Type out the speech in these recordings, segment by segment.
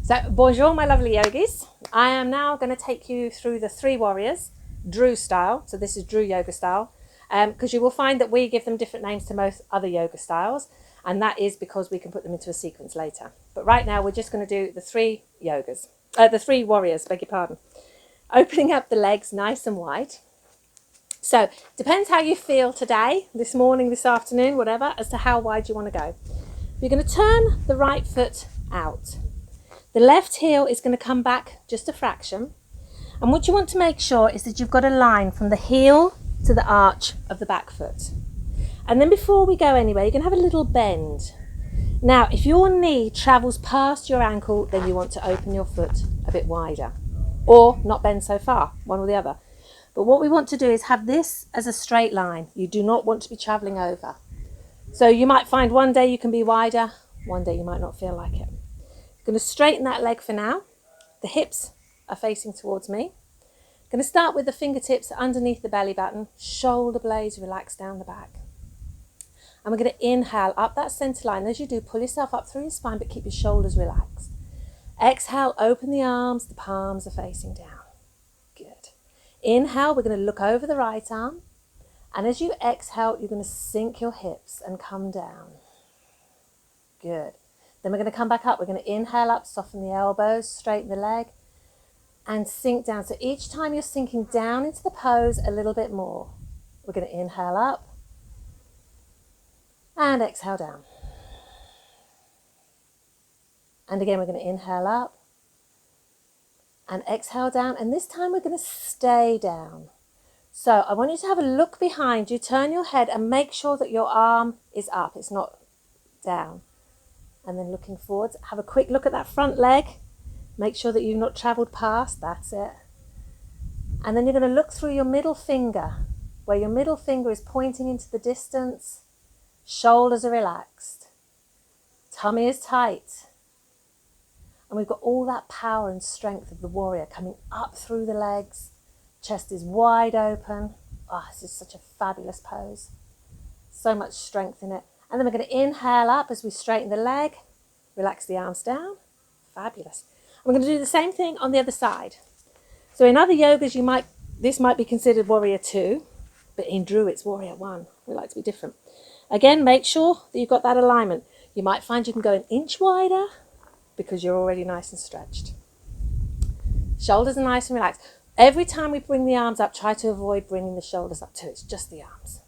So, bonjour my lovely yogis. I am now going to take you through the 3 warriors, Drew style. So this is Drew yoga style, because you will find that we give them different names to most other yoga styles, and that is because we can put them into a sequence later. But right now we're just going to do the 3 warriors, beg your pardon. Opening up the legs nice and wide. So, depends how you feel today, this morning, this afternoon, whatever, as to how wide you want to go. You're going to turn the right foot out. The left heel is going to come back just a fraction. And what you want to make sure is that you've got a line from the heel to the arch of the back foot. And then before we go anywhere, you're going to have a little bend. Now, if your knee travels past your ankle, then you want to open your foot a bit wider. Or not bend so far, one or the other. But what we want to do is have this as a straight line. You do not want to be travelling over. So you might find one day you can be wider, one day you might not feel like it. Going to straighten that leg for now. The hips are facing towards me. Going to start with the fingertips underneath the belly button, shoulder blades relax down the back. And we're going to inhale up that center line. As you do, pull yourself up through your spine, but keep your shoulders relaxed. Exhale, open the arms, the palms are facing down. Good. Inhale, we're going to look over the right arm. And as you exhale, you're going to sink your hips and come down. Good. Then we're going to come back up. We're going to inhale up, soften the elbows, straighten the leg, and sink down. So each time you're sinking down into the pose a little bit more. We're going to inhale up and exhale down. And again, we're going to inhale up and exhale down. And this time we're going to stay down. So I want you to have a look behind you, turn your head and make sure that your arm is up. It's not down. And then looking forwards, have a quick look at that front leg. Make sure that you've not travelled past, that's it. And then you're going to look through your middle finger, where your middle finger is pointing into the distance. Shoulders are relaxed. Tummy is tight. And we've got all that power and strength of the warrior coming up through the legs. Chest is wide open. Oh, this is such a fabulous pose. So much strength in it. And then we're going to inhale up as we straighten the leg, relax the arms down. Fabulous. And we're going to do the same thing on the other side. So in other yogas, this might be considered warrior 2, but in Drew it's warrior 1. We like to be different. Again, make sure that you've got that alignment. You might find you can go an inch wider because you're already nice and stretched. Shoulders are nice and relaxed. Every time we bring the arms up, try to avoid bringing the shoulders up too. It's just the arms.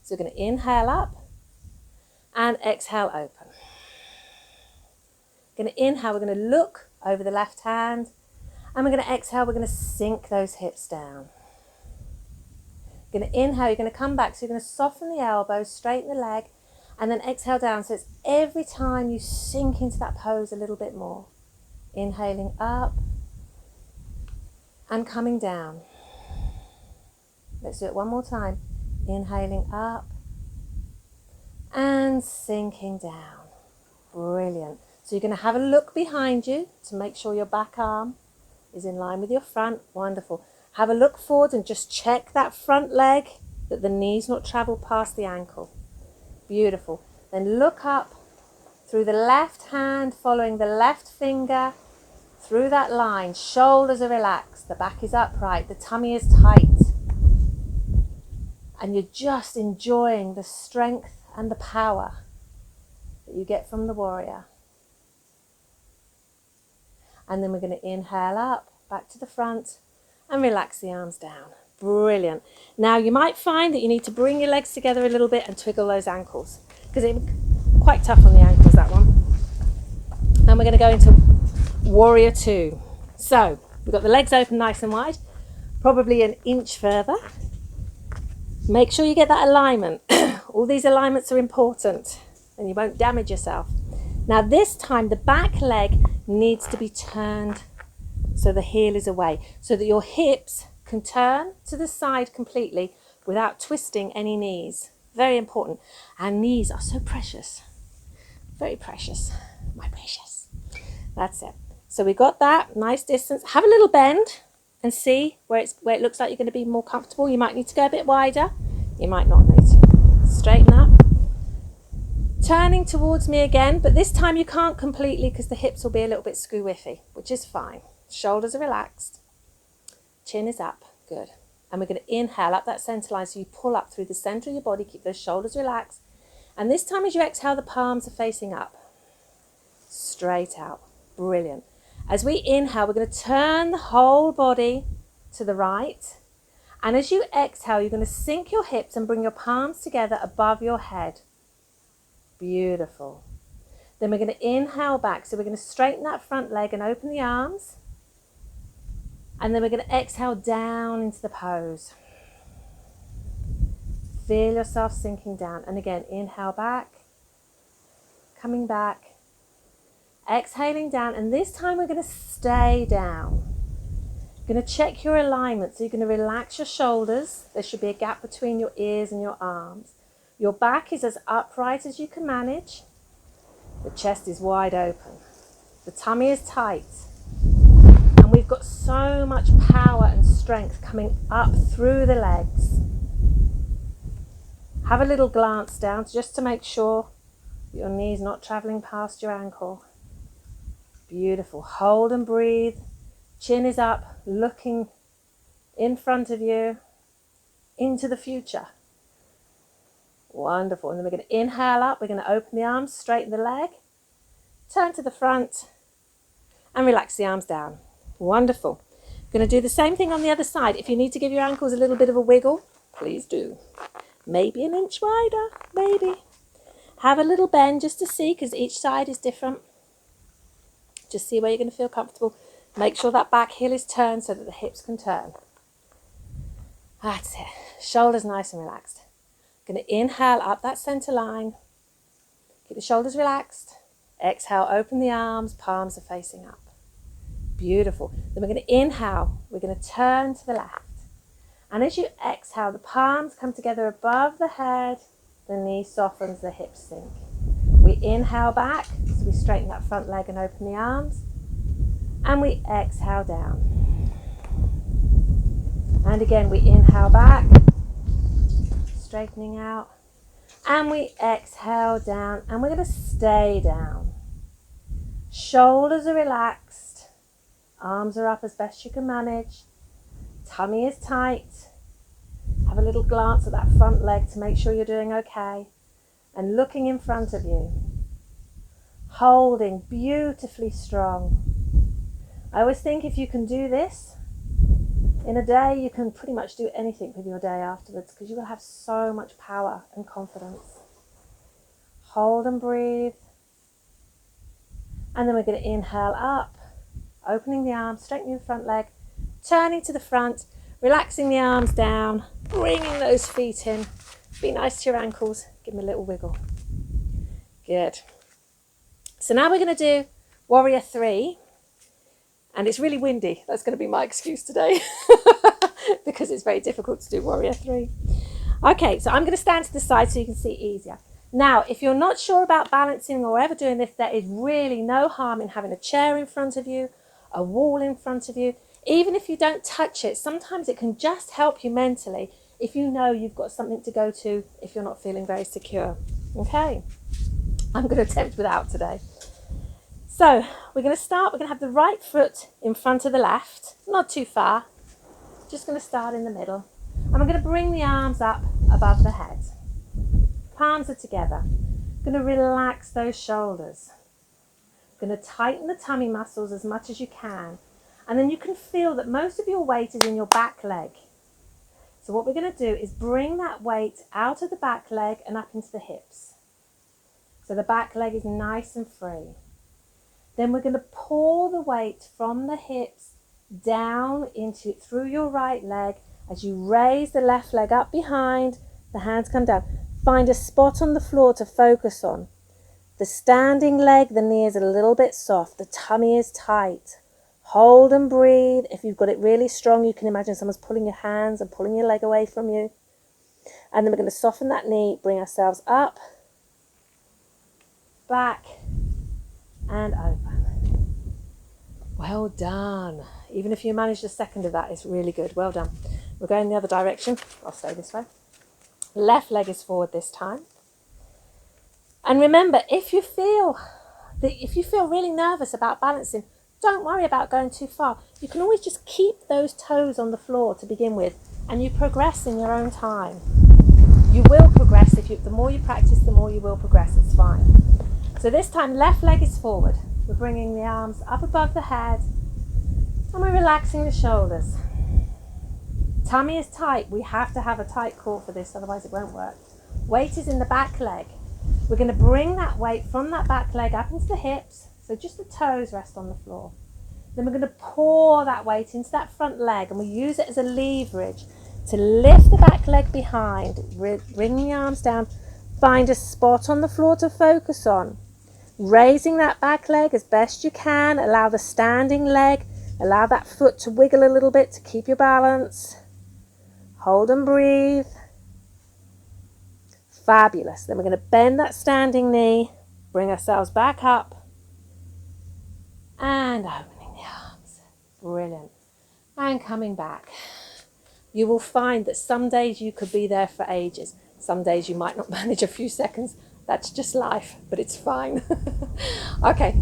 So we're going to inhale up. And exhale, open. We're going to inhale, we're going to look over the left hand. And we're going to exhale, we're going to sink those hips down. You're going to inhale, you're going to come back. So you're going to soften the elbows, straighten the leg, and then exhale down. So it's every time you sink into that pose a little bit more. Inhaling up and coming down. Let's do it one more time. Inhaling up. And sinking down. Brilliant. So you're going to have a look behind you to make sure your back arm is in line with your front. Wonderful. Have a look forward and just check that front leg, that the knees not travel past the ankle. Beautiful. Then look up through the left hand, following the left finger through that line. Shoulders are relaxed. The back is upright. The tummy is tight. And you're just enjoying the strength and the power that you get from the warrior. And then we're going to inhale up, back to the front, and relax the arms down. Brilliant. Now you might find that you need to bring your legs together a little bit and twiggle those ankles, because it's quite tough on the ankles, that one. And we're going to go into warrior 2. So we've got the legs open nice and wide, probably an inch further. Make sure you get that alignment. All these alignments are important and you won't damage yourself. Now this time the back leg needs to be turned so the heel is away, so that your hips can turn to the side completely without twisting any knees. Very important. Our knees are so precious. Very precious. My precious. That's it. So we got that nice distance. Have a little bend and see where it looks like you're going to be more comfortable. You might need to go a bit wider. You might not need to. Straighten up. Turning towards me again, but this time you can't completely because the hips will be a little bit screw-whiffy, which is fine. Shoulders are relaxed. Chin is up. Good. And we're going to inhale up that center line, so you pull up through the center of your body. Keep those shoulders relaxed. And this time as you exhale, the palms are facing up. Straight out. Brilliant. As we inhale, we're going to turn the whole body to the right. And as you exhale, you're going to sink your hips and bring your palms together above your head. Beautiful. Then we're going to inhale back. So we're going to straighten that front leg and open the arms. And then we're going to exhale down into the pose. Feel yourself sinking down. And again, inhale back. Coming back. Exhaling down. And this time we're going to stay down. You're going to check your alignment. So you're going to relax your shoulders. There should be a gap between your ears and your arms. Your back is as upright as you can manage. The chest is wide open. The tummy is tight. And we've got so much power and strength coming up through the legs. Have a little glance down just to make sure your knee's not traveling past your ankle. Beautiful. Hold and breathe. Chin is up, looking in front of you, into the future. Wonderful. And then we're going to inhale up. We're going to open the arms, straighten the leg, turn to the front, and relax the arms down. Wonderful. Going to do the same thing on the other side. If you need to give your ankles a little bit of a wiggle, please do. Maybe an inch wider, maybe. Have a little bend just to see, because each side is different. Just see where you're going to feel comfortable. Make sure that back heel is turned so that the hips can turn. That's it. Shoulders nice and relaxed. Going to inhale up that center line. Keep the shoulders relaxed. Exhale, open the arms, palms are facing up. Beautiful. Then we're going to inhale. We're going to turn to the left. And as you exhale, the palms come together above the head. The knee softens, the hips sink. We inhale back, so we straighten that front leg and open the arms. And we exhale down. And again, we inhale back, straightening out. And we exhale down, and we're going to stay down. Shoulders are relaxed. Arms are up as best you can manage. Tummy is tight. Have a little glance at that front leg to make sure you're doing okay. And looking in front of you. Holding beautifully strong. I always think if you can do this in a day, you can pretty much do anything with your day afterwards, because you will have so much power and confidence. Hold and breathe. And then we're going to inhale up, opening the arms, straightening the front leg, turning to the front, relaxing the arms down, bringing those feet in. Be nice to your ankles. Give them a little wiggle. Good. So now we're going to do Warrior 3. And it's really windy. That's going to be my excuse today because it's very difficult to do Warrior 3. Okay, so I'm going to stand to the side so you can see easier. Now, if you're not sure about balancing or ever doing this, there is really no harm in having a chair in front of you, a wall in front of you. Even if you don't touch it, sometimes it can just help you mentally if you know you've got something to go to if you're not feeling very secure. Okay, I'm going to attempt without today. So we're going to start, we're going to have the right foot in front of the left, not too far, just going to start in the middle. And we're going to bring the arms up above the head. Palms are together. Going to relax those shoulders. Going to tighten the tummy muscles as much as you can. And then you can feel that most of your weight is in your back leg. So what we're going to do is bring that weight out of the back leg and up into the hips. So the back leg is nice and free. Then we're going to pour the weight from the hips down through your right leg as you raise the left leg up behind, the hands come down. Find a spot on the floor to focus on. The standing leg, the knee is a little bit soft. The tummy is tight. Hold and breathe. If you've got it really strong, you can imagine someone's pulling your hands and pulling your leg away from you. And then we're going to soften that knee, bring ourselves up, back, and open. Well done. Even if you managed a second of that, it's really good. Well done. We're going the other direction. I'll stay this way. Left leg is forward this time. And remember, if you feel really nervous about balancing, don't worry about going too far. You can always just keep those toes on the floor to begin with, and you progress in your own time. You will progress. The more you practice, the more you will progress. It's fine. So this time, left leg is forward. We're bringing the arms up above the head, and we're relaxing the shoulders. Tummy is tight. We have to have a tight core for this, otherwise it won't work. Weight is in the back leg. We're going to bring that weight from that back leg up into the hips, so just the toes rest on the floor. Then we're going to pour that weight into that front leg, and we use it as a leverage to lift the back leg behind. Bring the arms down. Find a spot on the floor to focus on. Raising that back leg as best you can. Allow the standing leg, allow that foot to wiggle a little bit to keep your balance. Hold and breathe. Fabulous. Then we're going to bend that standing knee, bring ourselves back up, and opening the arms. Brilliant. And coming back. You will find that some days you could be there for ages. Some days you might not manage a few seconds. That's just life, but it's fine. Okay,